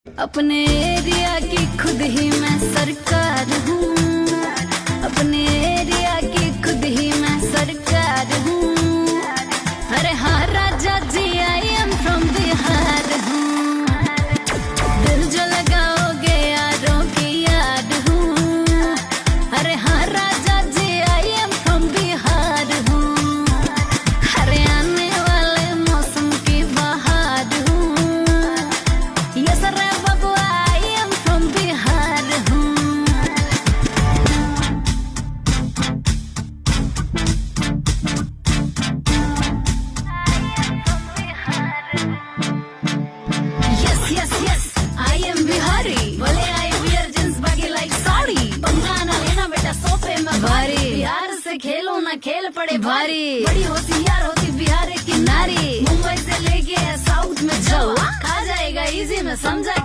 अपने एरिया की खुद ही मैं सरकार हूँ, अपने एरिया की खुद ही मैं सरकार हूँ। अरे हाँ राजा जी, आई एम फ्रॉम बिहार हूँ, दिल जो लगाओगे यारों की याद हूँ। अरे हाँ राजा जी, आई एम फ्रॉम बिहार हूँ, अरे आने वाले मौसम की बहार हूँ। ये सर बिहार से खेलो ना खेल पड़े भारी, बड़ी होशियार होती बिहार की नारी। मुंबई से लेके साउथ में जाओ, खा जाएगा इजी में समझा।